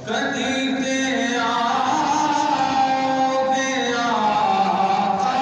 کدی تے آؤ گے آقا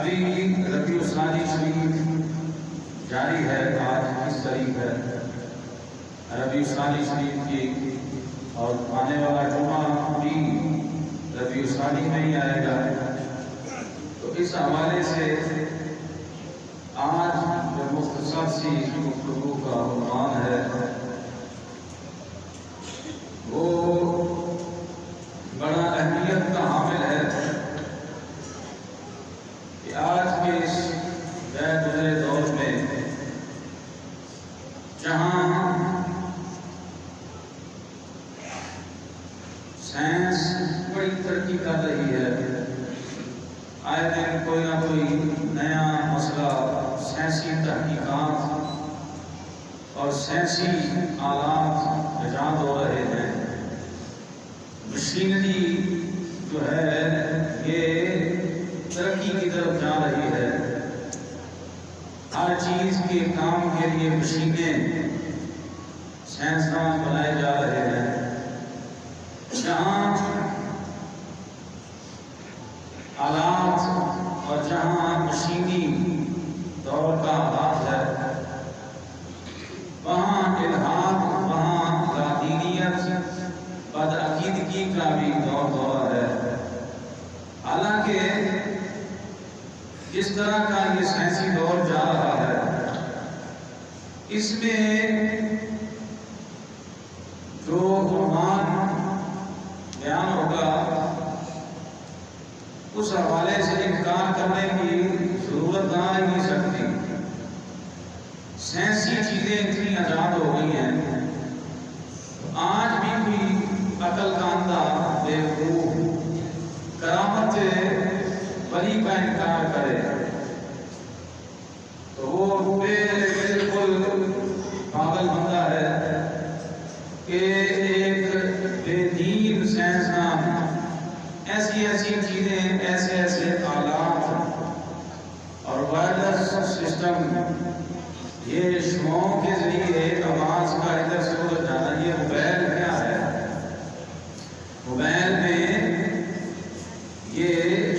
ابھی ربیع الثانی شریف جاری ہے، آج 20 تاریخ ہے ربیع الثانی شریف کی، اور آنے والا جمعہ بھی ربیع الثانی میں ہی آئے گا۔ تو اس حوالے سے آج جو مختصر سی گفتگو کا عنوان ہے وہ بڑا اہمیت کا حامل ہے کہ آج کے اس غیر گزرے دور میں جہاں سائنس بڑی ترقی کر رہی ہے، آئے دن کوئی نہ کوئی نیا مسئلہ سائنسی تحقیقات اور سائنسی آلات ایجاد ہو رہے ہیں، مشینری جو ہے یہ ترقی کی طرف جا رہی ہے، ہر چیز کے کام کے لیے مشینیں سائنسدان بنائے جا رہے ہیں۔ جہاں آلات اور جہاں مشینی دور کا حالات ہے، وہاں الحاد، وہاں لادینیت، بدعقیدگی کا بھی دور ہے۔ حالانکہ جس طرح کا یہ سائنسی دور جا رہا ہے، اس میں جو عنوان بیان ہوگا اس حوالے سے انکار کرنے کی ضرورت نہ ہی نہیں سکتی۔ سائنسی چیزیں اتنی ایجاد ہو گئی ہیں، آج بھی کوئی عقل کاندہ بیوقوف کرامت ولی کا انکار کرے تو وہ بالکل پاگل بندہ ہے کہ ایک بے دین سائنسدان ایسی چیزیں، ایسے آلات اور وائرلیس سسٹم، یہ شعاعوں کے ذریعے آواز کا ادھر سے ادھر جانا، یہ موبائل کیا ہے؟ موبائل میں یہ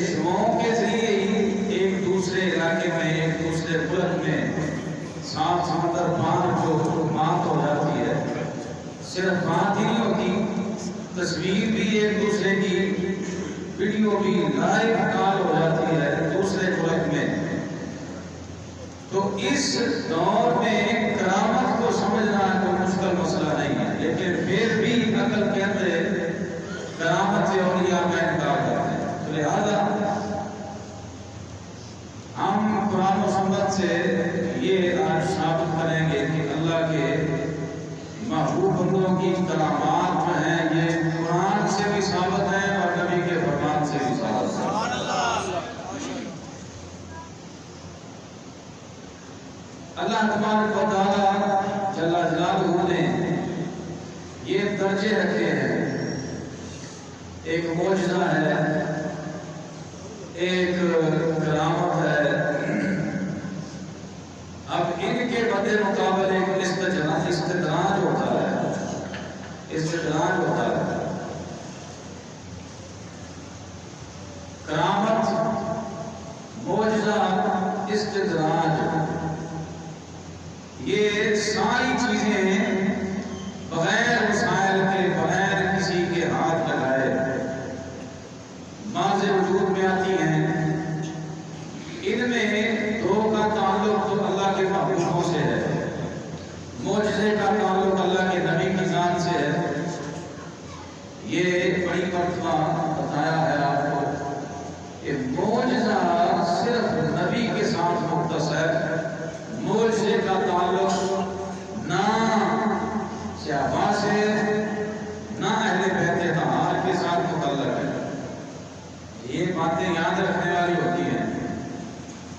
شعاعوں کے ذریعے ہی ایک دوسرے علاقے میں، ایک دوسرے ملک میں صاف سمندر پار جو بات ہو جاتی ہے، صرف بات ہی نہیں ہوتی، تصویر بھی ایک دوسرے کی، ویڈیو بھی لائیو کال ہو جاتی ہے دوسرے ملک میں۔ تو اس دور میں کرامت کو سمجھنا کوئی مشکل مسئلہ نہیں ہے، لیکن پھر بھی عقل کے اندر کرامت اولیاء کا انکار کرتے ہیں۔ تو لہذا ہم قرآن و سنت سے یہ آج ثابت کریں گے کہ اللہ کے محبوب بندوں کی کرامات جو ہیں یہ قرآن سے بھی ثابت ہیں اور نبی کے فرمان سے بھی ثابت ہیں۔ اللہ تبارک و تعالیٰ جل جلالہ نے یہ درجے رکھے ہیں، ایک معجزہ ہے، ایک کرامت ہے۔ اب ان کے مد مقابل ایک استدراج ہوتا ہے، استدراج ہوتا ہے۔ کرامت، معجزہ، استدراج، یہ ساری چیزیں بغیر وسائل کے، بغیر کسی کے ہاتھ لگائے ماضی وجود میں آتی ہیں۔ ان میں دو کا تعلق تو اللہ کے محبوبوں سے ہے، معجزے کا تعلق اللہ کے نبی کی ذات سے ہے۔ یہ بڑی مرتبہ بتایا ہے آپ کو کہ معجزہ صرف نبی کے ساتھ مختص ہے، معجزے کا تعلق نہ صحابہ سے نہ اہل بیت اطہار کے ساتھ متعلق ہے۔ یہ باتیں یاد رکھنے والی ہوتی ہیں۔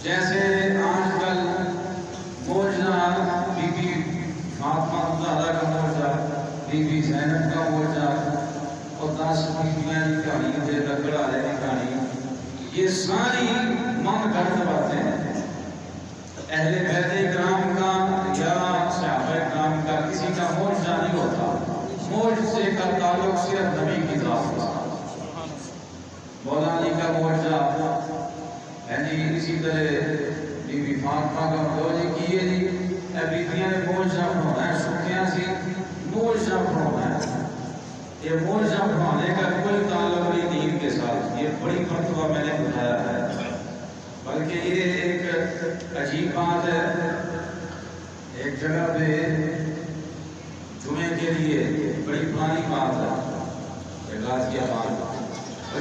جیسے آج کل معجزہ بی بی فاطمہ الزہرا کا معجزہ، بی بی زینب کا معجزہ اور 10 بیویاں کی کہانی، لکڑ والے کی کہانی، یہ ساری من گھڑت باتیں ہیں۔ اہل بیت کرام کا یا صحابہ کرام کا کسی کا معجزہ نہیں ہوتا، معجزے کا تعلق صرف نبی کی ذات سے۔ مولا علی کا معجزہ، جی اسی طرح بی بی فاطمہ کا دو جی کیے جی بیبیاں نے موجہ بنانا ہے، سکھیاں سی موجہ بنانا ہے۔ یہ موجہ بنانے کا کوئی تعلق نہیں دین کے ساتھ، یہ بڑی مرتبہ میں نے بتایا ہے، بلکہ یہ ایک عجیب بات ہے۔ ایک جگہ پہ جمعے کے لیے بڑی پرانی بات ہے، غازی آباد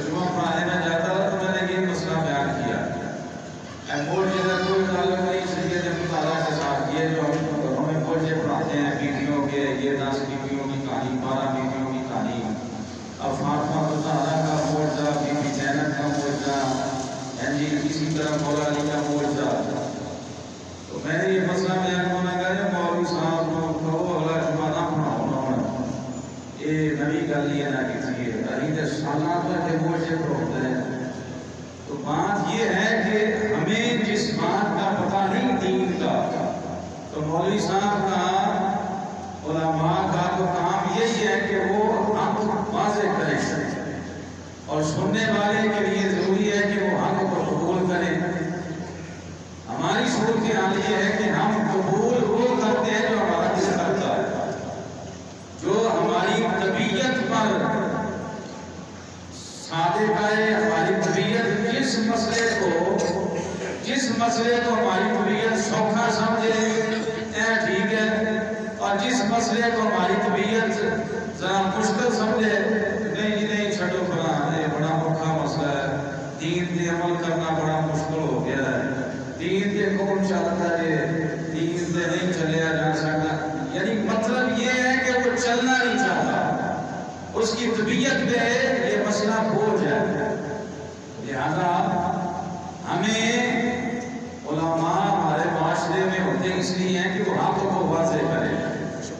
جمعہ پڑھانے میں جاتا تھا تو میں نے یہ مسئلہ بیان کیا، موجے کا کوئی تعلق نہیں سید مطالعہ کے ساتھ، یہ جو ہمیں موجے پڑھاتے ہیں بیویوں کے، یہ 10 بیویوں کی کہانی، 12 بیویوں کی کہانی، اب فاطمہ الزہرا کا موجہ، بی بی زینب کا موجہ، جی اسی طرح مولا علی کا موجہ۔ تو میں نے یہ مسئلہ بیان ہونا کہا مولوی صاحب کو کہو اگلا جمعہ نہ پڑھاؤ، یہ نبی گل یہ نہ کسی ہے علی سالات کے موجے پڑھاتے ہیں۔ تو بات یہ ہے کہ ہمیں جس بات کا پتہ نہیں دین کا، تو مولوی صاحب کا، علماء کا تو کام یہی ہے کہ وہ حق واضح کریں، اور سننے والے کے لیے ضروری ہے کہ وہ حق کو قبول کریں۔ ہماری صورتحال یہ ہے کہ ہم قبول وہ کرتے ہیں جو ہمارا دل کرتا ہے، جو ہماری طبیعت پر صادق ہے، ہماری طبیعت جس مسئلے کو ہماری طبیعت سوکھا سمجھے ٹھیک ہے، اور جس مسئلے کو ہماری طبیعت ذرا مشکل سمجھے نہیں نہیں چھٹو پڑا، یہ بڑا موٹا مسئلہ ہے، دین پہ عمل کرنا بڑا مشکل ہو گیا ہے، دین پہ کون چلتا ہے، دین پہ نہیں چلیا جا سکتا، یعنی مطلب یہ ہے کہ وہ چلنا نہیں چاہتا، اس کی طبیعت پہ یہ مسئلہ بوجھ ہے۔ لہذا ہمیں علماء ہمارے معاشرے میں ہوتے اس لیے ہیں کہ وہ حقوں کو واضح کریں،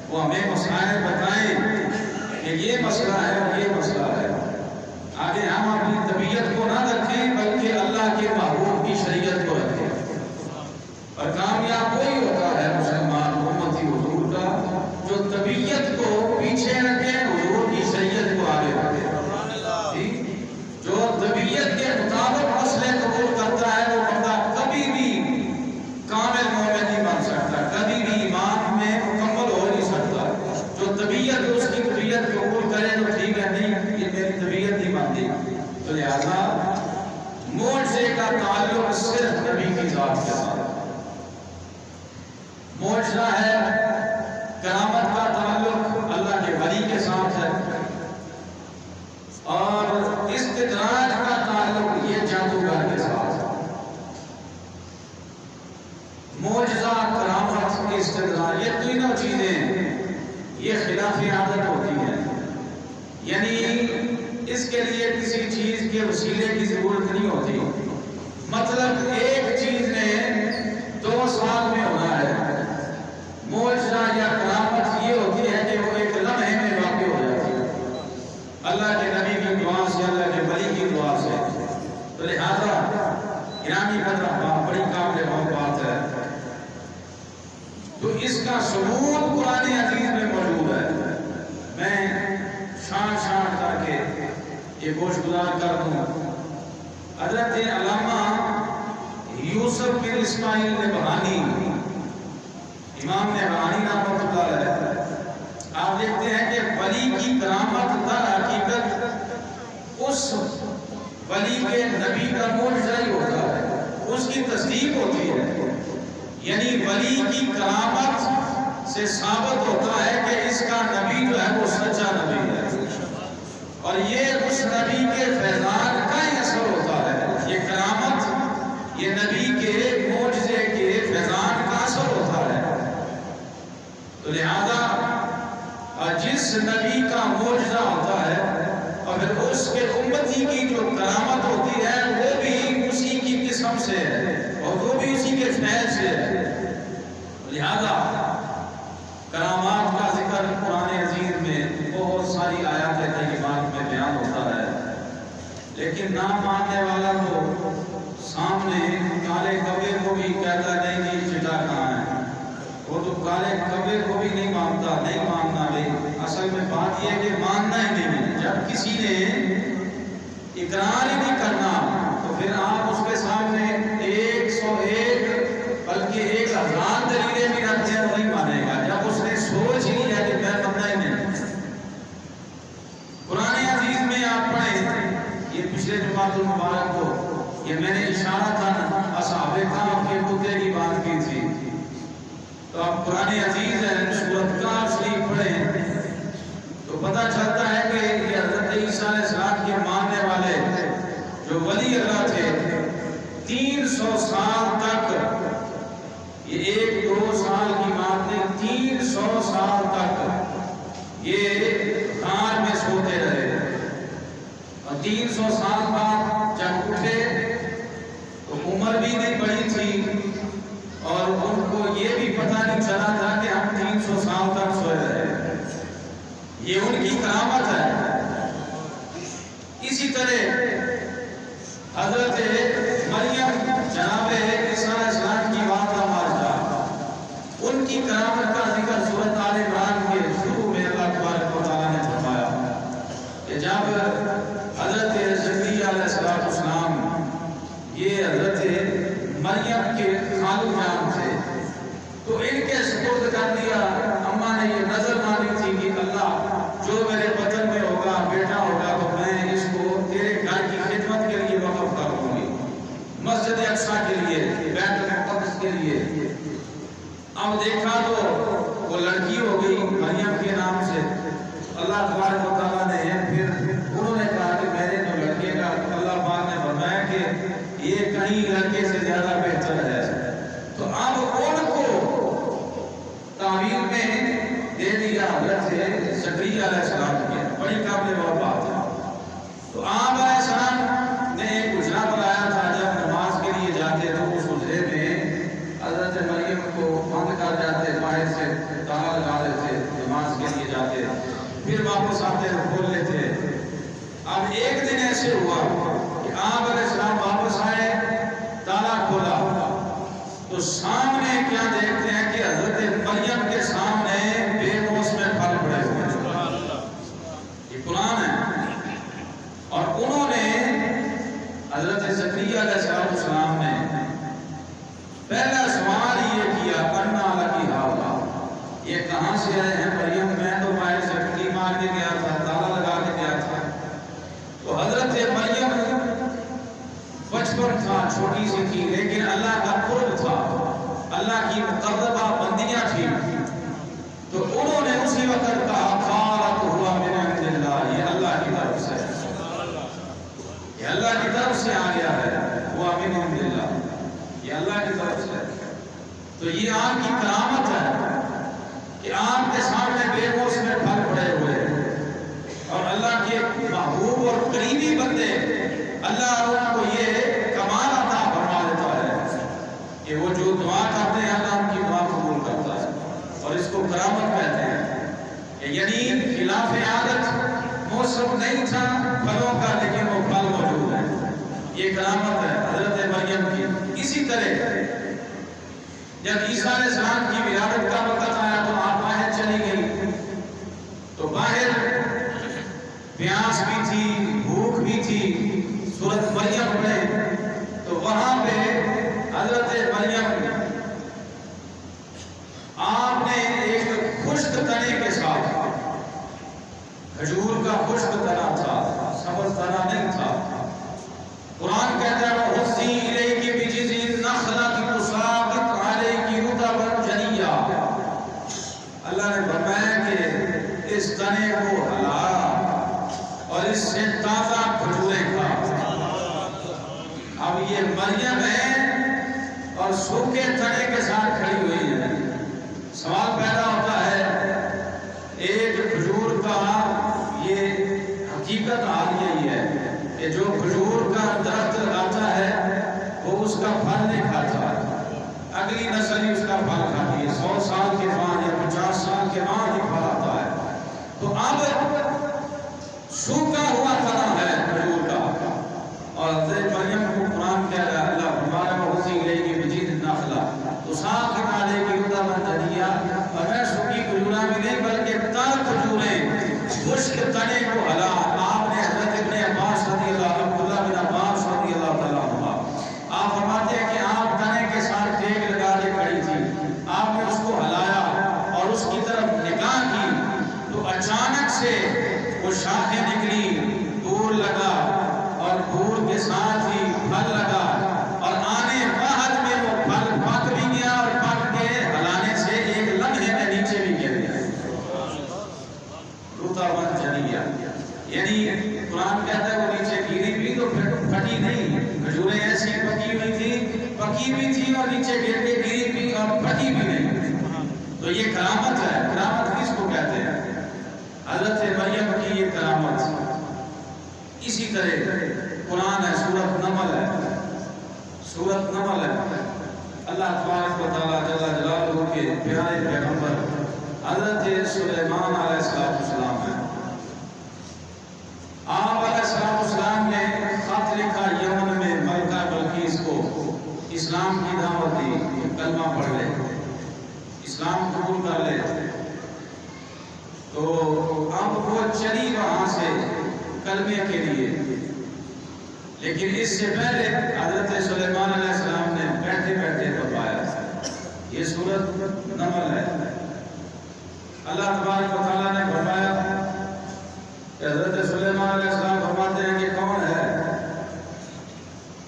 وہ ہمیں مسائل بتائیں کہ یہ مسئلہ ہے اور یہ مسئلہ ہے، آگے ہم اپنی طبیعت کو نہ رکھیں بلکہ اللہ کے محبوب کی شریعت کو رکھیں۔ اور کامیاب وہی ہوتا ہے مسلمان امتی حضور کا جو طبیعت کو پیچھے رکھے، حضور کی شریعت کو آگے رکھے، جو طبیعت کے مطابق مسئلے قبول کرتا ہے وہ بندہ کبھی بھی کامل مومن نہیں بن سکتا، کبھی بھی ایمان میں مکمل ہو نہیں سکتا۔ جو طبیعت اس کی طبیعت قبول کرے تو ٹھیک ہے، نہیں یہ میری طبیعت نہیں بنتی، تو لہذا معجزے کا تعلق صرف نبی کی ذات کے ساتھ، معجزہ ہے، کرامت کا تعلق اللہ کے ولی کے ساتھ ہے، اور استدراج کا تعلق یہ جادوگر کے ساتھ ہے۔ معجزہ، کرامت، استدراج، یہ تینوں چیزیں یہ خلاف عادت ہوتی ہیں، یعنی اس کے لیے کسی چیز کے وسیلے کی ضرورت نہیں ہوتی، مطلب ایک چیز نے 2 سال میں ہونا ہے، معجزہ یا کرامت یہ ہوتی ہے کہ وہ ایک لمحے میں واقع ہو جاتی ہے، اللہ کے نبی کی دعا سے، اللہ کے ولی کی دعا سے۔ تو لہذا گرامی قدر بڑی قابل بات ہے، تو اس کا ثبوت قرآن عزیز میں موجود ہے۔ میں شان کر کے یہ گوش گزار کر دوں، حضرت علامہ یوسف بن اسماعیل نبہانی، امام نبہانی رحمۃ اللہ علیہ، آپ دیکھتے ہیں کہ ولی کی کرامت در حقیقت اس ولی کے نبی کا معجزہ ہی ہوتا ہے، اس کی تصدیق ہوتی ہے، یعنی ولی کی کرامت سے ثابت ہوتا ہے کہ اس کا نبی جو ہے وہ سچا نبی ہے، اور یہ اس نبی کے فیضان کا ہی اثر ہوتا ہے، یہ کرامت یہ نبی کے معجزے کے فیضان کا اثر ہوتا ہے۔ تو لہذا جس نبی کا معجزہ ہوتا ہے اور پھر اس کے امتی کی جو کرامت ہوتی ہے وہ بھی اسی کی قسم سے ہے اور وہ بھی اسی کے فیض سے ہے۔ لہذا کرامات کا ذکر قرآن عزیز میں بہت ساری آیات طیبات میں بیان ہوتا ہے، لیکن نہ ماننے والا تو سامنے کالے کبے کو بھی کہتا نہیں کہ چٹا کہاں ہے، وہ تو کالے کبے کو بھی نہیں مانتا، نہیں ماننا بھی، اصل میں بات یہ ہے کہ ماننا ہی نہیں ہے۔ جب کسی نے اقرار ہی نہیں کرنا تو پھر آپ اس کے سامنے پچھلے جمعہ المبارک کو یہ میں نے اشارہ تھا اصحاب کہف کے کتے کی بات کی تھی. تو آپ قرآن عزیز ہے سورۃ کہف شریف پڑھیں تو پتہ چلتا ہے کہ یہ حضرت عیسیٰ علیہ السلام کے ماننے والے جو ولی اللہ تھے 300 سال تک، یہ 1-2 سال کی بات نہیں، 300 سال تک یہ غار میں سوتے رہے. اور 300 سال بعد جب اٹھے تو عمر بھی نہیں بڑی تھی اور ان کو یہ بھی پتہ نہیں چلا تھا کہ ہم 300 سال تک سوئے رہے. یہ ان کی کرامت ہے. اسی طرح حضرت مریم جناب عیسیٰ علیہ السلام کی والدہ ماجدہ، ان کی کرامت کا ذکر سورۃ آل عمران کے شروع میں اللہ تبارک و تعالیٰ نے فرمایا کہ جب حضرت زکریا علیہ السلام یہ حضرت مریم کے خالو جان تھے تو ان کے سپرد کر دیا. اماں نے یہ نظر مانی تھی کہ اللہ جو میرے بطن میں ہوگا بیٹا ہوگا تو میں اس کو تیرے گھر کی خدمت کے لیے وقف کر دوں گی، مسجد اقصیٰ کے لیے، بیت المقدس کے لیے. اب دیکھا تو وہ لڑکی ہو گئی مریم کے نام سے. اللہ تبارک و تعالیٰ نے پھر انہوں نے کہا کہ میرے جو لڑکے کا اللہ پاک نے فرمایا کہ یہ کہیں لڑکے سے زیادہ بہتر ہے. تو اب ان کو تعبیر میں دے دیا حضرت زکریا علیہ السلام کی. بڑی قابل غور بات ہے. تو آپ علیہ السلام نے ایک اجرا بنایا تھا، جب نماز کے لیے جاتے تو اس اجرے میں حضرت مریم کو بند کر جاتے، باہر سے تالا لگا دیتے، نماز کے لیے جاتے پھر واپس آتے کھول لیتے. اب ایک دن ایسے ہوا کہ آپ علیہ السلام واپس آئے، تالا کھولا تو سامنے کیا دیکھتے ہیں کہ حضرت مریم کے سامنے بے موسم پھل پڑے ہوئے ہیں. یہ قرآن ہے. اور انہوں نے حضرت زکریا علیہ السلام نے پہلا سوال یہ کیا کرنا لگی ہاؤ، یہ کہاں سے آئے ہیں مریم؟ میں تو باہر سے ٹھنڈی مار کے گیا تھا، تالا لگا کے گیا تھا. تو حضرت مریم بچپن تھا، چھوٹی سی تھی، لیکن اللہ کا قرب تھا، اللہ کی مقربہ بندیاں تھی. تو انہوں نے اسی وقت کہا قالت ہوا من عند اللہ، یہ اللہ کی طرف سے، یہ اللہ کی طرف سے آ گیا ہے. ہوا من عند اللہ، یہ اللہ کی طرف سے. تو یہ آپ کی کرامت ہے کہ آپ کے سامنے بے موسم پھل پڑے ہوئے اور اللہ کے محبوب اور قریبی بندے اللہ ان کو یہ کمال عطا فرما دیتا ہے کہ وہ جو دعا کرتے ہیں اللہ ان کی دعا قبول کرتا ہے. اور اس کو کرامت کہتے ہیں. یعنی خلاف عادت موسم نہیں تھا پھلوں کا لیکن وہ پھل موجود ہے. یہ کرامت ہے حضرت مریم کی. اسی طرح جب عیسیٰ علیہ السلام کی ولادت کا وقت آیا تو آپ باہر چلی گئی. تو باہر پیاس بھی تھی، بھوک بھی تھی. سورۃ مریم پڑھیں تو وہاں پہ حضرت مریم آپ نے ایک خشک تنے کے ساتھ، کھجور کا خشک تنا تھا، سبز تنا نہیں تھا. قرآن کہتا ہے وَحُزِّي إِلَيْكِ بِجِذْعِ النَّخْلَةِ تُسَاقِطْ عَلَيْكِ رُطَبًا جَنِيًّا. اللہ نے فرمایا کہ اس تنے کو ہلا اور اس سے تازہ کھجوریں کھا. اب یہ مریم ہے اور سوکھے تنے کے ساتھ کھڑی ہوئی ہے. سوال پیدا ہوتا ہے ایک کھجور کا، یہ حقیقت حال یہی ہے کہ جو کھجور کا درخت لگاتا ہے وہ اس کا پھل نہیں کھاتا، اگلی نسل ہی اس کا پھل کھاتی ہے. 100 سال کے بعد یا 50 سال کے بعد ہی پھل آتا ہے. تو اب سوکھا ہوا تنا ہے کھجور کا. اور حضرت مریم کو قرآن کہہ رہا ہے اللہ ہمارا وحزی لے کے بجید النخلا تو ساتھ کھانے کی رطبًا جنیّا. اور میں سوکھی کھجوریں بھی نہیں بلکہ تر کھجوریں خشک تنے کو ہلا. آپ نے حضرت ابن عباس رضی اللہ عبداللہ بن عباس رضی اللہ تعالیٰ عنہ آپ فرماتے ہیں کہ آپ تنے کے ساتھ ٹیک لگا کے کھڑی تھی. آپ نے اس کو ہلایا اور اس کی طرف نگاہ کی تو اچانک سے وہ شاخیں نکلی، دور پھٹی نہیں، کھجوریں ایسی پکی بھی تھی اور نیچے گر کے گری بھی اور پھٹی بھی نہیں. تو یہ کرامت ہے. کرامت کس کو کہتے ہیں؟ حضرت مریم کی یہ کرامت. اسی طرح قرآن ہے، سورۃ نمل ہے. سورۃ نمل ہے. اللہ تبارک و تعالیٰ جل جلالہ کے پیارے پیغمبر حضرت سلیمان علیہ السلام ہیں. آپ علیہ السلام نے خط لکھا یمن میں ملکہ بلقیس کو، اسلام کی دعوت دی، کلمہ پڑھ لے، اسلام قبول کر لے. تو اب وہ چلی وہاں سے کلمے کے لیے، لیکن اس سے پہلے حضرت سلیمان علیہ السلام نے بیٹھے بیٹھے فرمایا. یہ سورۃ نمل ہے. اللہ تبارک و تعالیٰ نے فرمایا کہ حضرت سلیمان علیہ السلام فرماتے ہیں کہ کون ہے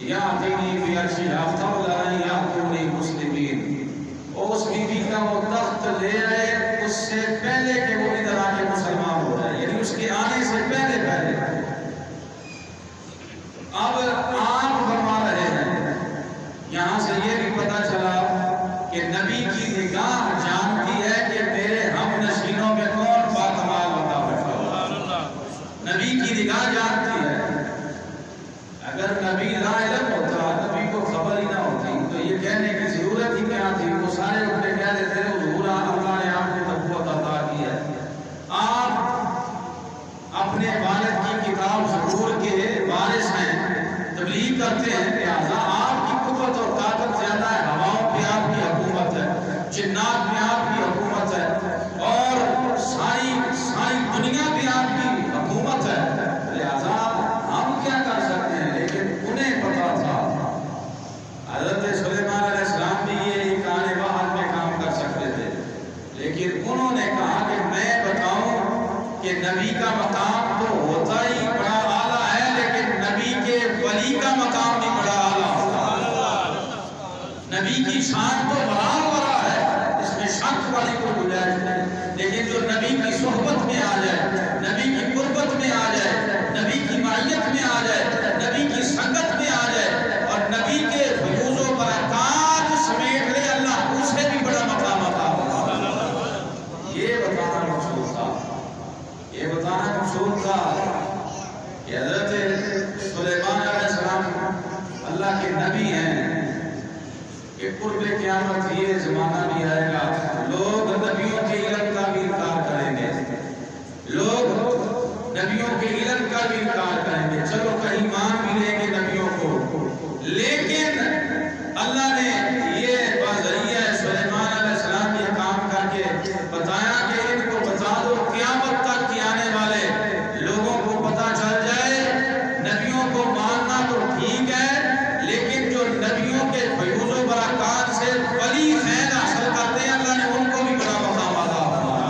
یاتینی بعرشہا قبل ان یاتونی مسلمین. اس بیوی کا وہ تخت لے آئے اس سے پہلے کہ وہ ادھر آ کے مسلمان ہو جائے، یعنی اس کے آنے سے پہلے. اب آپ فرما رہے ہیں، یہاں سے یہ بھی پتا چلا کہ نبی کی نگاہ جانتی ہے کہ میرے ہم نشینوں میں کون باکمال بندہ بیٹھا ہوا. نبی کی نگاہ جانتی ہے. اگر نبی لا علم ہوتا، نبی کو خبر ہی نہ ہوتی، تو یہ کہنے کی ضرورت ہی کیا تھی. وہ سارے اپنے کہہ دیتے ہیں حضور اللہ نے آپ کو نبوت عطا کی ہے. آپ اپنے والد کی کتاب ضرور کے وارث ہیں، تبلیغ کرتے ہیں، لہٰذا آپ کی قوت اور طاقت زیادہ ہے. ہواؤں پہ آپ کی حکومت ہے، جنات میں آپ کی حکومت ہے، اور ساری دنیا پہ آپ کی حکومت ہے. لہٰذا ہم کیا کر سکتے ہیں؟ لیکن انہیں پتا تھا. حضرت سلیمان علیہ السلام بھی یہ ایک آنے باہر میں کام کر سکتے تھے، لیکن انہوں نے کہا کہ میں بتاؤں کہ نبی کا مقام تو ہوتا ہی بڑا اعلیٰ ہے، لیکن نبی کے ولی کا مقام بھی بڑا اعلیٰ ہوتا ہے. نبی کی شان تو بڑا ہے، اس میں شک والی کوئی گنجائش نہیں. لیکن جو نبی کی صحبت میں آ جائے، نبی کی قربت میں آ جائے، نبی کی معیت میں آ جائے، نبی کی سنگت میں آ جائے اور نبی کے فیوز و برکات سمیٹ لے، اللہ اسے بھی بڑا مقام عطا ہوگا. یہ بتانا مقصود تھا. یہ بتانا مقصود تھا کہ حضرت سلیمان علیہ السلام اللہ کے نبی ہیں. کہ قرب قیامت یہ زمانہ بھی آئے گا، لوگ نبیوں کے علم کا بھی انکار کریں گے. لوگ نبیوں کے علم کا بھی انکار کریں گے. چلو کہیں مان بھی لیں گے نبیوں کو، لیکن اللہ نے یہ بذریعہ سلیمان علیہ السلام یہ کام کر کے بتایا کہ ان کو بتا دو قیامت تک کے آنے والے لوگوں کو پتا چل جائے. نبیوں کو ماننا تو ٹھیک ہے، لیکن جو نبیوں کے فیوز و برکات سے بڑی فیض حاصل کرتے ہیں، اللہ نے ان کو بھی بڑا مقام عطا فرمایا.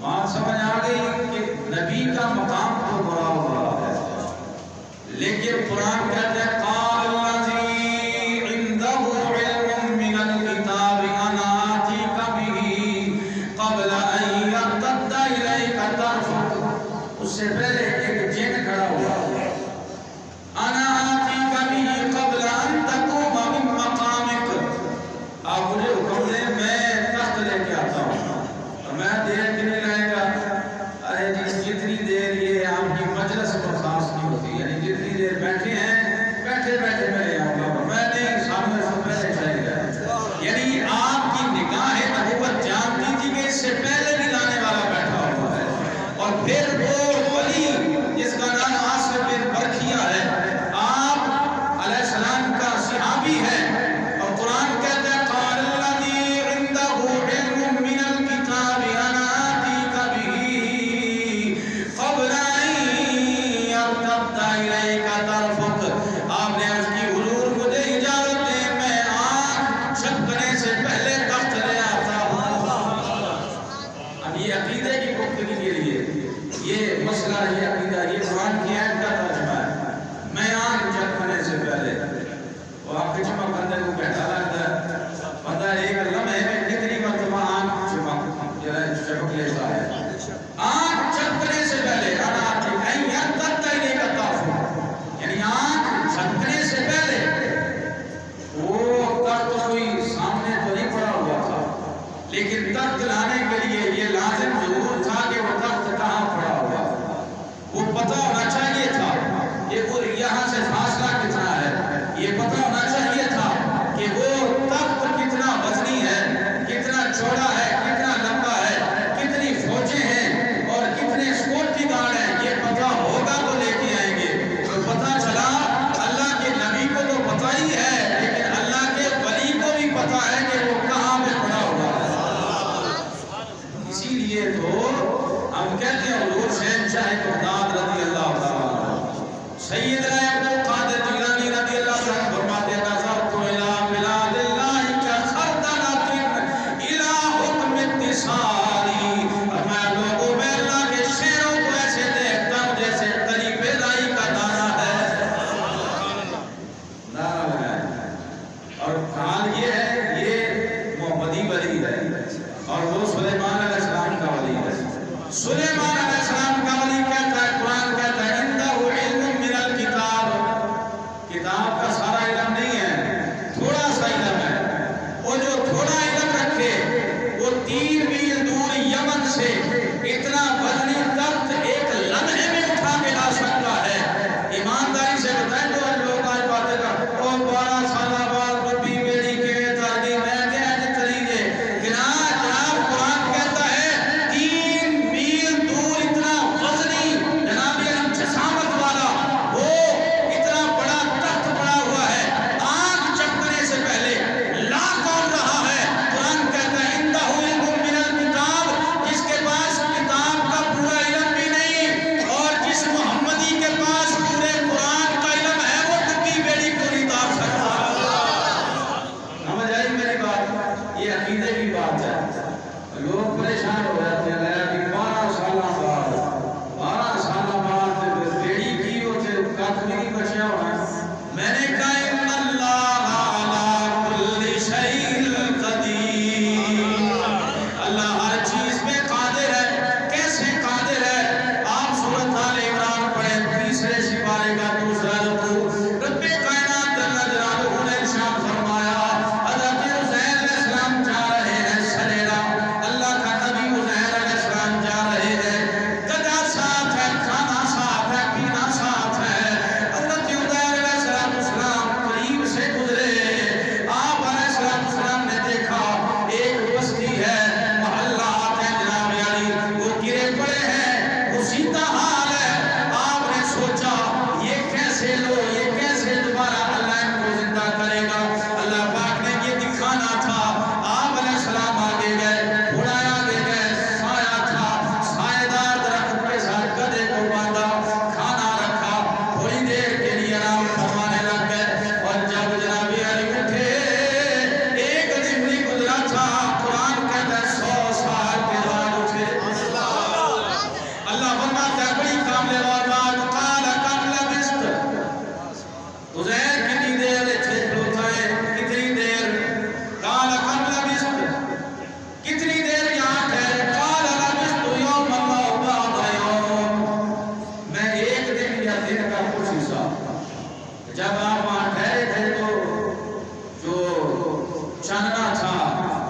بات سمجھ آ گئی کہ نبی کا مقام تو بڑا ہوا ہے، لیکن قرآن کہتے ہیں قال الذی عنده علم من الکتاب انا آتیک به قبل ان یرتد الیک طرفک. اس سے پہلے ایک جن کھڑا ہوا، انا آتیک به قبل ان تقوم من مقامک. آپ مجھے حکم دیں، میں تخت لے کے آتا ہوں. میں دیر کے نہیں رہے گا. ارے جی جتنی دیر یہ آپ کی مجلس برخاست نہیں ہوتی، یعنی جتنی دیر بیٹھے ہیں بیٹھے بیٹھے میں لے آؤں گا، میں نہیں سامنے سے پہلے چلے گا. یعنی آپ کی نگاہ نبوت جانتی تھی کہ اس سے پہلے بھی لانے والا بیٹھا ہوا ہے. اور پھر وہ ولی جس کا نام آصف سیدنا عبد القادر جیلانی رضی اللہ عنہ فرماتے ہیں نظرت الى بلاد اللہ کخردلۃ الى حکم اتصالی، اور میں لوگوں میں اللہ کے شہروں کو ایسے دیکھتا ہوں جیسے تری بیضائی کا دانہ ہے۔ نعرہ لگائیں۔ اور حال یہ ہے یہ محمدی ولی ہے اور وہ سلیمان علیہ السلام کا ولی ہے۔ سلیمان علیہ السلام کا ولی کہتا ہے، قرآن کہتا ہے اِنَّهُ عِلْمٌ مِّنَ الْكِتَابِ، کتاب کا سارا علم نہیں ہے، تھوڑا سا علم ہے۔ وہ جو تھوڑا علم رکھے وہ 3 میل دور یمن سے اتنا وزنی تخت ایک لمحے میں اٹھا کے لا سکتا ہے۔ ایمانداری سے بتائیں تو لوگ آج باتیں کر وہ 12 سالہ بعد بڑی بیڑی کے تاردی میں گیا چلی گئے، جناب قرآن کہتا ہے 3 میل دور اتنا وزنی جناب علم جسامت والا وہ اتنا بڑا تخت پڑا ہوا ہے، آنکھ چپکنے سے پہلے لا کون رہا ہے۔ قرآن کہتا ہے اِنَّهُ عِلْمٌ مِّنَ الْكِتَابِ، جس کے پاس کتاب کا پورا علم بھی نہیں اور جس محمدی کے پاس پورے قرآن کا علم ہے وہ ڈبی بیڑی کو نہیں تار سکتا۔ سمجھ آئی میری بات؟ یہ عقیدے کی بات ہے۔ لوگ پریشان ہو جاتے ہیں کہ 12 سالہ بعد بیڑی کی ہوتے کت بھی نہیں بچیا ہوا ہے۔ میں نے کہا ان اللہ علی کل شیء قدیر، اللہ ہر چیز میں قادر ہے۔ کیسے قادر ہے؟ آپ سورۃ آل عمران پڑھیں 3 سپارے کا 2 رکوع، رب کائنات جل جلالہ نے ارشاد فرمایا حضرت عزیر علیہ السلام جا رہے ہیں سریرا، اللہ کا نبی عزیر علیہ السلام جا رہے ہیں، گدا ساتھ ہے، کھانا ساتھ ہے، پینا ساتھ ہے۔ حضرت عزیر علیہ السلام قریب سے گزرے، آپ علیہ السلام نے دیکھا ایک بستی ہے، محلات ہیں جناب علی، وہ گرے پڑے ہیں، مسیدہ حال ہے۔ آپ نے سوچا یہ کیسے یہ کیسے دوبارہ اللہ ان کو زندہ کرے گا؟ اللہ پاک نے یہ دکھانا تھا۔ آپ علیہ السلام آگے گئے، گھوڑا آگے گئے، سایہ تھا، سایہ دار درخت کے ساتھ گدھے کو باندھا، کھانا رکھا، تھوڑی دیر کے لیے آرام فرمانے لگ گئے۔ اور جب جناب علی اٹھے ایک دن بھی گزرا تھا، قرآن کہتا ہے 100 سال کے بعد اٹھے۔ اللہ فرماتا ہے بڑی کامل بات، قال کم لبثت، عزیر کتنی دیر تھے کھلوتا ہے، کتنی دیر؟ قال کم لبثت، کتنی دیر یہاں ٹھہرے؟ قال لبثت یوما او بعض یوم، میں ایک دن یا دن کا کچھ حصہ۔ جب آپ وہاں ٹھہرے تھے تو جو چاندنا تھا،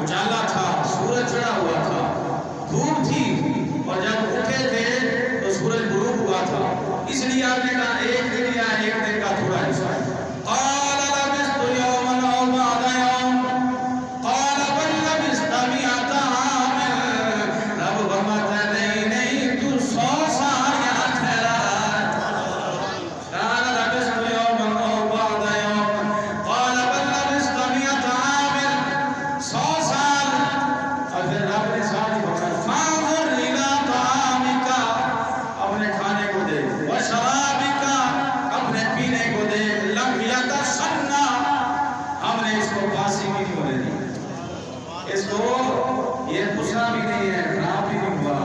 اجالا تھا، سورج چڑھا ہوا تھا، دھوپ تھی، اور جب اٹھے تھے تو سورج غروب ہوا تھا، اس لیے آپ نے کہا ایک دن یا ایک دن کا تھوڑا حصہ۔ قال لبثت یوما او بعض یوم، قال بل لبثت 100 عام، رب فرماتا ہے نہیں تو 100 سال یہاں ٹھہرا۔ قال لبثت یوما او بعض یوم، قال بل لبثت 100 عام، 100 سال۔ اور پھر رب نے ساتھ فرمایا فانظر الی طعامک، اپنے کھانے کو دیکھ، وشرابک، اپنے پینے کو دیکھ، لم یتسنہ، ہم نے اس کو باسی بھی نہیں ہونے دی، اس کو یہ غصہ بھی نہیں ہے، خراب بھی نہیں ہوا،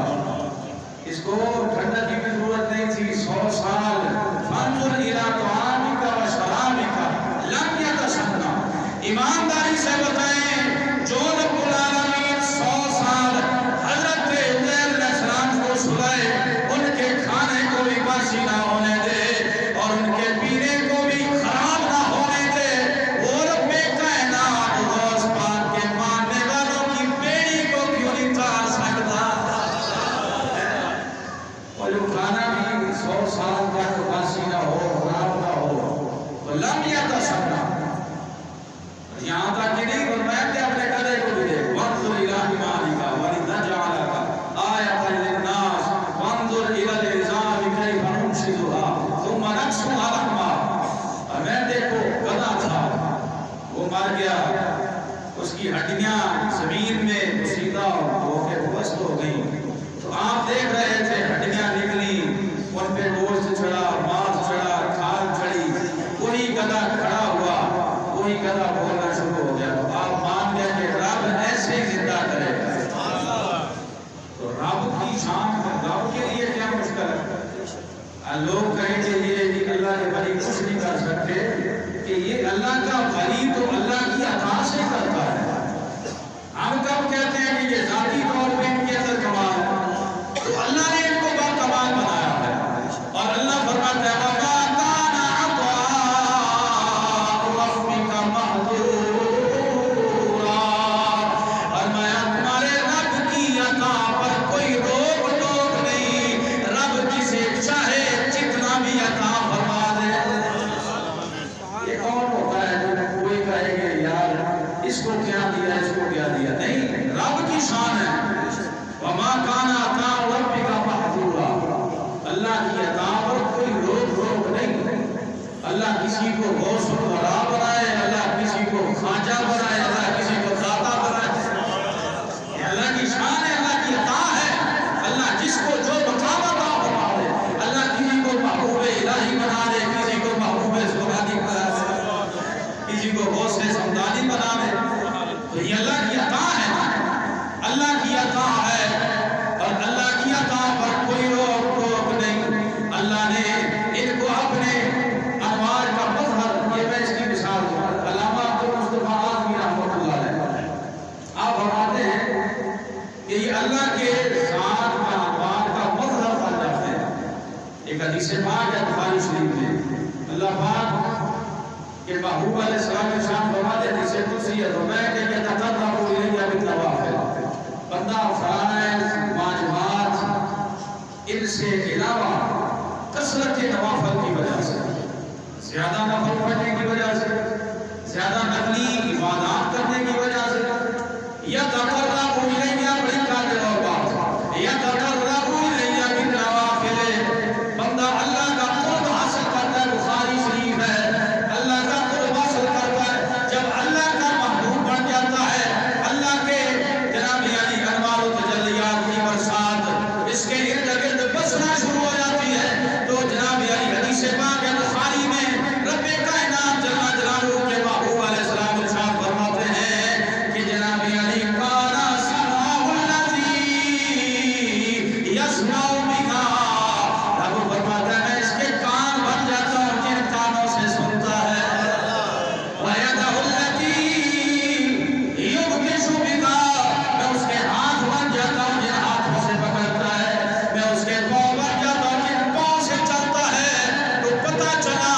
اس کو ٹھنڈک کی بھی ضرورت نہیں تھی۔ 100 سال فانظر الی طعامک وشرابک لم یتسنہ۔ ایمانداری سے بتائیں جو رب العالمین 100 سال حضرت عزیر علیہ السلام کو سلائے، ان کے کھانے کو بھی باسی نہ ہونے دے اور ان کے پینے کو بھی خراب نہ ہونے دے، وہ رب کائنات غوث پاک کے ماننے والوں کی بیڑی کو کیوں نہیں تار سکتا؟ اور جو کھانا بھی 100 سال تک باسی نہ ہو، خراب نہ ہو، تو لم یتسنہ۔ یہاں تک کہ نہیں فرمایا کہ اپنے گدھے کو بھی دیکھ، وانظر الی حمارک ولنجعلک آیۃ للناس وانظر الی العظام کیف ننشزها ثم نکسوها لحما۔ اور میں دیکھو گدھا تھا، وہ مر گیا، اس کی ہڈیاں زمین میں مسیدہ ہو کے پست ہو گئی، تو آپ دیکھ رہے تھے ہڈیاں نکلی، ان پہ گوشت چڑھا، ماس چڑھا، کھال لوگ کہیں کہ یہ اللہ کے ولی کچھ نہیں کر سکتے کہ یہ اللہ کا ولی تو اللہ کی عطا سے کرتا ہے. ہم کب کہتے ہیں کہ یہ ذاتی طور پہ ان کے اندر کمال ہے؟ تو اللہ نے ان کو با کمال بنایا ہے. اور اللہ فرماتا ہے وَمَا كَانَ عَطَاءُ رَبِّكَ مَحْظُورًا. فرمایا تمہارے رب کی عطا پر کوئی روک ٹوک نہیں. رب جسے چاہے جتنا بھی عطا فرما دے. یہ کون ہوتا ہے جو کوئی کہے کہ یار اس کو کیا دیا اس کو کیا دیا؟ نہیں، رب کی شان ہے. وَمَا كَانَ عَطَاءُ رَبِّكَ مَحْظُورًا. اللہ کی عطا پر کوئی روک نہیں. اللہ کسی کو غوث الورا بنائے، اللہ کسی کو خواجہ بنائے، اللہ کسی کو داتا بنائے. یہ اللہ کی شان ہے، اللہ کی عطا ہے. اللہ جس کو جو مقام عطا فرما دے. اللہ کسی کو محبوب الہی بنا دے، کسی کو محبوب سبحانی بنا دے، کسی کو غوث سمدانی بنا دے. تو یہ اللہ کی عطا ہے نا، اللہ کی عطا ہے. اور اللہ کی عطا پر کوئی روک ٹوک نہیں. اللہ نے ان کو اپنے انوار کا مظہر، یہ میں اس کی مثال دوں. علامہ عبدالمصطفیٰ آزمی رحمۃ اللہ علیہ آپ فرماتے ہیں کہ یہ اللہ کے ذات کا انوار کا مظہر بن جاتے ہیں. ایک حدیث پاک ہے بخاری شریف میں، اللہ پاک کہ محبوب علیہ السلام کے شان فرماتے ہیں جسے تسی ہے تو میں کہ یتقرب الیہ بالنوافل. بندہ فرائض واجبات ان سے علاوہ کثرت نوافل کی وجہ سے، زیادہ نفل پڑھنے کی وجہ سے، زیادہ نفلی عبادات کرنے کی وجہ سے، یتقرب الیہ بڑی قابل اور بات، یتقرب الیہ بالنوافل. بندہ اللہ کا قرب حاصل کرتا ہے. بخاری شریف ہے، اللہ کا قرب حاصل کرتا ہے. جب اللہ کا محبوب بن جاتا ہے، اللہ کے جناب یعنی انوار و تجلیات کی برسات اس کے ارد گرد بسنا شروع ہو جاتی ہے. تو جناب یعنی حدیث پاک ہے بخاری میں، رب کائنات جل جلالہ کے محبوب علیہ السلام ارشاد فرماتے ہیں کہ جناب یعنی کانا سمعہ الذی یسمع بہا. رب فرماتا ہے میں اس کے کان بن جاتا ہوں جن کانوں سے سنتا ہے. وَيَدَهُ الَّتِي يُبْطِشُ بِهَا. میں اس کے ہاتھ بن جاتا ہوں جن ہاتھوں سے پکڑتا ہے. میں اس کے پاؤں بن جاتا ہوں جن پاؤں سے چلتا ہے. تو پتہ چلا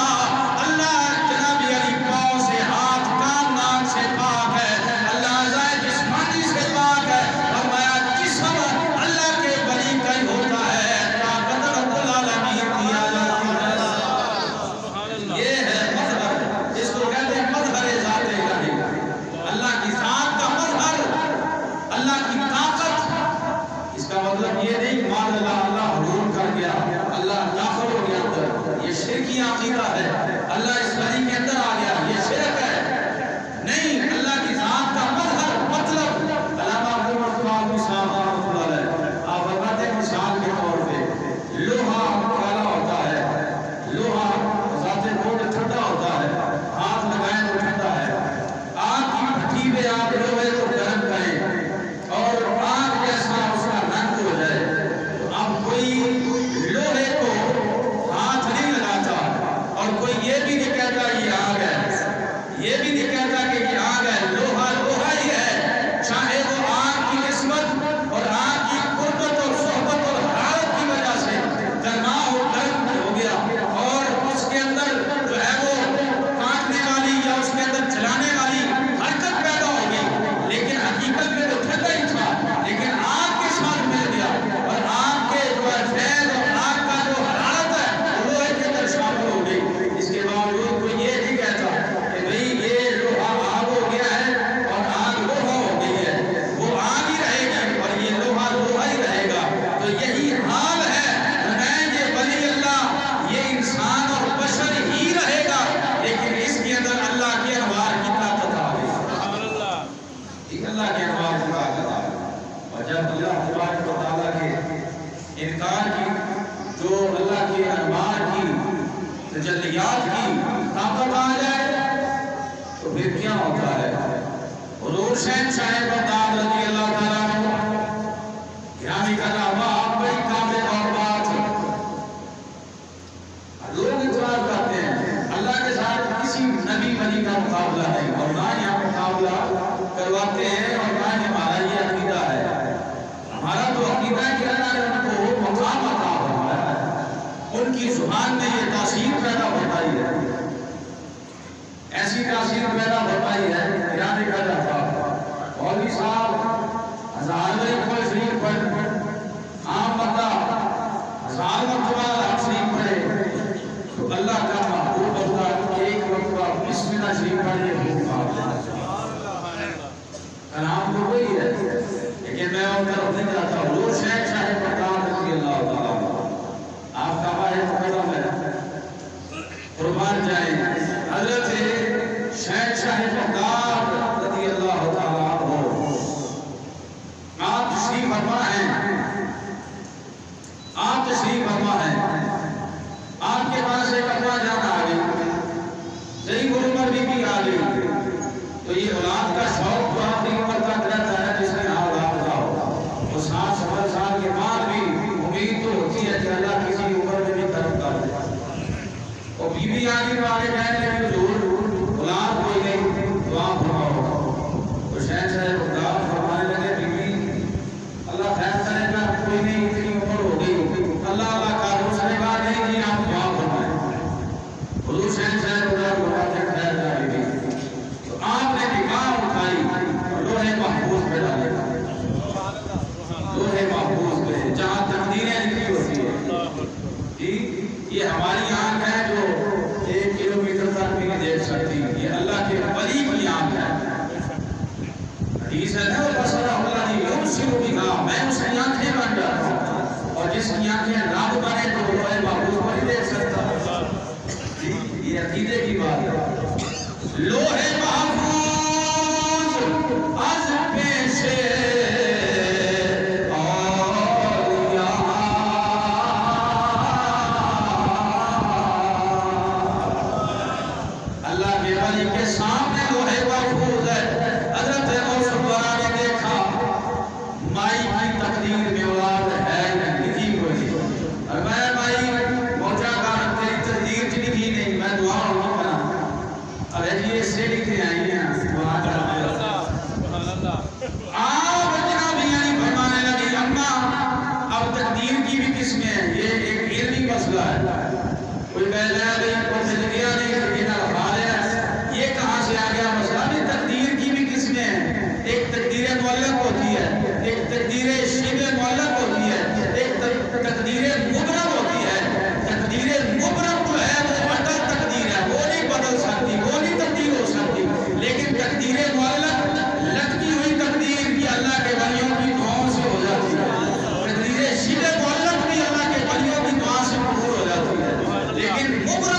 اللہ جناب یعنی پاؤں سے، ہاتھ کان ناک سے پاک ہے. اللہ اعضائے جسمانی سے پاک ہے. فرمایا جسم اللہ کے ولی کا ہی ہوتا ہے، طاقت رب العالمین کی آ جاتی ہے. یہ ہے مظہر، جس کو کہتے ہیں مظہر ذات الہی. اللہ کی ذات کا مظہر، اللہ کی طاقت. اس کا مطلب یہ نہیں مان اللہ اللہ حضور کر گیا، اللہ داخل ہو گیا اندر، یہ شرکی عقیدہ ہے. اللہ اس ولی کے اندر آ گیا، یہ شرک ہے. نہیں، اللہ کی ذات کا مظہر مطلب علامہ عبدالمصطفیٰ آزمی صاحب رحمۃ اللہ علیہ آپ فرماتے ہیں مثال کے طور پہ لوہا کالا ہوتا ہے، لوہا ذات خود ٹھنڈا ہوتا ہے، ہاتھ لگائیں تو ٹھنڈا ہے. آگ کی بھٹی پہ آپ لوہے کو گرم کریں اور آگ جیسا اس کا رنگ ہو جائے، تو اب کوئی لوہے کو ہاتھ نہیں لگاتا اور کوئی یہ بھی نہیں کہتا یہ آگ ہے، یہ بھی نہیں کہتا کہ یہ آگ ہے. لوہا لوہا ہی ہے، چاہے وہ آگ کی نسبت اور آگ کی قربت اور صحبت اور حرارت کی وجہ سے گرما گرم ہو گیا اور اس کے اندر جو ہے وہ کاٹنے والی یا اس کے اندر جلانے والی حرکت پیدا ہو گئی، لیکن حقیقت میں تو ٹھنڈا ہی تھا، لیکن آگ کے ساتھ مل گیا اور آگ کے جو ہے فیض اور آگ کا جو حرارت ہے وہ لوہے کے اندر شامل ہو گئی. اس کے باوجود کوئی یہ نہیں کہتا کہ بھئی یہ لوہا آگ ہو گیا ہے اور آگ لوہا ہو گئی ہے. وہ آگ ہی رہے گی اور یہ لوہا لوہا ہی رہے گا. تو یہی حال ہے، میں یہ ولی اللہ یہ انسان اور بشر ہی رہے گا، لیکن اس کے اندر اللہ کے انوار کی طاقت آ گئی. اللہ کے انوار کی طاقت آ گئی. اور جب اللہ تبارک و تعالیٰ کے انکار کی جو اللہ کے انوار کی تجلیات کی طاقت آ جائے تو پھر کیا ہوتا ہے؟ حضور شہنشاہ بغداد رضی اللہ تعالیٰ عنہ یعنی کا نام بڑی قابل اور بات ان کی زبان میں یہ تاثیر پیدا ہوتا ہی ہے، ایسی تاثیر پیدا ہوتا ہی ہے کیا دیکھا جاتا مولوی صاحب ہزار میں کوئی شریف پڑھ عام بندہ ہزار مرتبہ آپ شریف پڑھے تو اللہ کا محبوب ہوتا ایک مرتبہ بسم اللہ شریف پڑھے کلام تو وہی ہے، لیکن میں ان طرف نہیں جاتا ہوں۔ وہ شیخ صاحب بغداد رضی اللہ تعالیٰ آپ کا بھائی مقدم ہے، قربان جائیں حضرت شیخ صاحب بغداد رضی اللہ تعالیٰ عنہ آپ تشریف فرما ہیں، آپ تشریف فرما ہیں، آپ کے پاس ایک اپنا جان آ گئی، ضعیف العمر بھی آ گئی، تو یہ اولاد کا شوق تو آپ کی عمر تک رہتا ہے جس میں اولاد کا ہو، وہ 60 سال کے بعد بھی امید تو ہوتی ہے کہ اللہ کسی عمر میں بھی طرف کر دے۔ اور بیوی آگے والے کہنے لگے حضور اولاد کوئی نہیں، دعا فرماؤ۔ تو شیخ صاحب بغداد فرمانے لگے بیوی اللہ خیر کرے گا، کوئی نہیں، اتنی عمر ہو گئی، اللہ کا دوسرے بات نہیں کہ آپ دعا فرمائیں۔ حضور شیخ صاحب بغداد فرماتے خیر جائے گی، آپ نے نگاہ اٹھائی اور لوہے محفوظ پہ ڈالے، لوہے محفوظ پہ جہاں تقدیریں لکھی ہوتی ہے، یہ ہماری آنکھ ہے جو 1 کلومیٹر تک بھی نہیں دیکھ سکتی، یہ اللہ کے ولی کی آنکھ ہے۔ حدیث ہے نا بصرہ اللہ یبصر بہا، میں اس کی آنکھیں بن جاتا ہوں، اور جس کی آنکھیں رب بنے تو لوہے محفوظ کو نہیں دیکھ سکتا۔ یہ عقیدے کی بات ہے، لوہے محفوظ از پیش اولیاء، اللہ کے ولی کے سامنے لوہے محفوظ ہے۔ حضرت غوث الورا نے دیکھا مائی کی تقدیر میں اولاد ہے نہیں کوئی، اور میں مائی موجہ کا تیری تقدیر چ لکھی نہیں، میں دعا ہوں کرا ارے جی اس سے لکھے آئی ہیں آپ جناب یعنی فرمانے لگی اماں اب تقدیر کی بھی قسمیں ہیں، یہ ایک علمی مسئلہ ہے، کوئی بیجا نہیں، کوئی زندگیاں نہیں، لیکن الحال ہے یہ کہاں سے آ گیا مسئلہ بھی تقدیر کی بھی قسمیں ہیں، ایک تقدیر معلق ہوتی ہے، ایک تقدیر شبہ معلق ہوتی ہے، ایک تقدیر مبرم ہوتی ہے۔ تقدیر مبرم جو ہے وہ اٹل تقدیر ہے، وہ نہیں بدل سکتی، وہ نہیں تبدیل ہو سکتی، لیکن تقدیر معلق لٹکی ہوئی تقدیر بھی اللہ کے ولیوں کی دعاؤں سے ہو جاتی ہے، تقدیر شبہ معلق بھی اللہ کے ولیوں کی دعا سے قبول ہو جاتی ہے، لیکن مبرم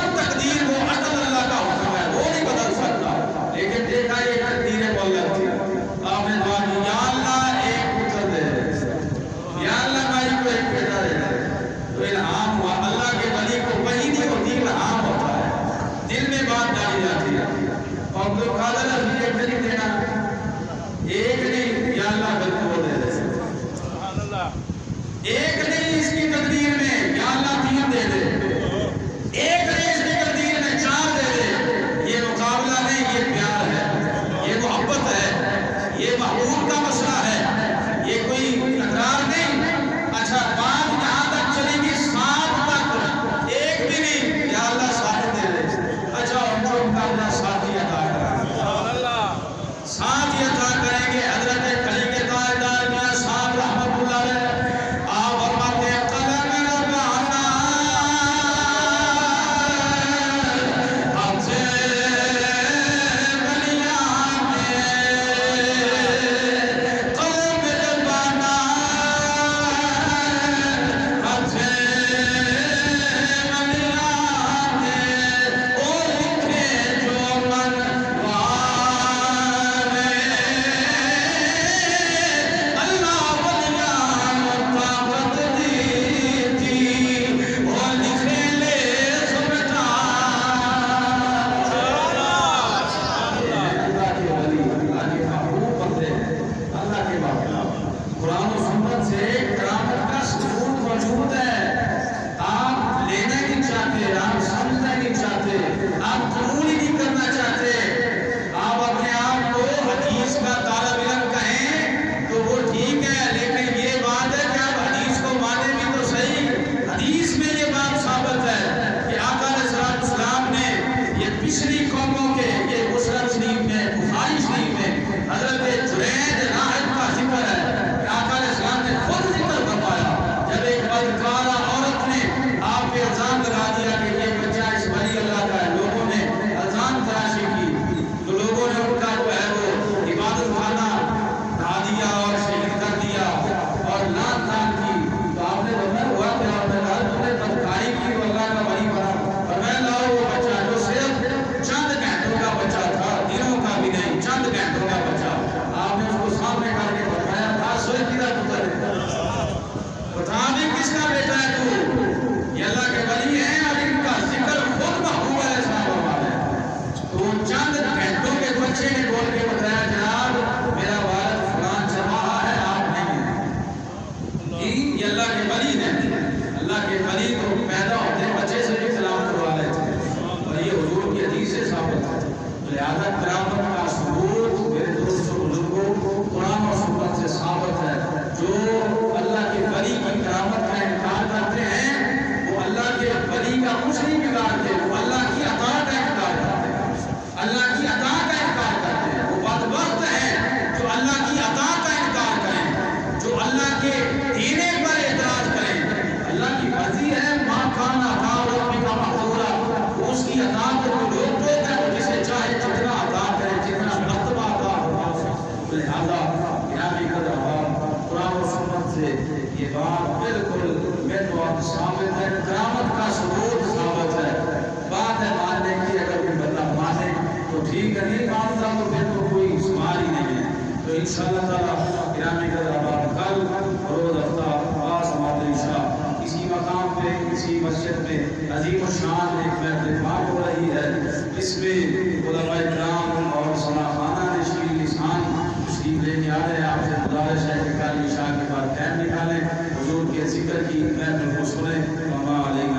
ولی تو پیدا ہوتے بچے سے بھی کلام کروا لیتے ہیں، اور یہ حضور کی حدیث سے ثابت ہے۔ لہذا کرامت کا ثبوت میرے دوستوں بزرگوں قرآن اور سنت سے ثابت ہے۔ جو اللہ کے ولی کی کرامت کا انکار کرتے ہیں وہ اللہ کے ولی کا کچھ نہیں بگاڑتے، وہ اللہ کی عطا کا انکار کرتے ہیں، اللہ کی عطا کا انکار کرتے ہیں۔ وہ بدبخت ہیں جو اللہ کی عطا کا انکار کریں، جو اللہ کے دینے پر اعتراض کریں۔ اللہ کی مرضی ہے ماں کھانا عطا ربک محظورا، وہ اس کی عطا کو روک دیتا ہے، جسے چاہے جتنا عطا کرے، جتنا مرتبہ عطا ہو۔ لہذا گرامی قدر احباب، قرآن و سنت سے یہ بات بالکل میں تو آپ ثابت ہے، کرامت کا ثبوت ثابت ہے۔ بات ہے ماننے کی، اگر کوئی بندہ مانے تو ٹھیک ہے، نہیں مانتا تو پھر تو کوئی سوال ہی نہیں ہے۔ تو انشاءاللہ تعالیٰ گرامی قدر احباب کل روز ہفتہ پاس ہمارے عشاء اسی مقام پہ اسی مسجد میں عظیم الشان ایک محفل بات ہو رہی ہے، اس میں علماء کرام اور صلاحانہ نشین لسان تشریف لینے آ رہے ہیں۔ آپ سے گزارش ہے کہ کل عشاء کے بعد ٹائم نکالیں، حضور کے ذکر کی محفل کو سنیں۔ وما علینا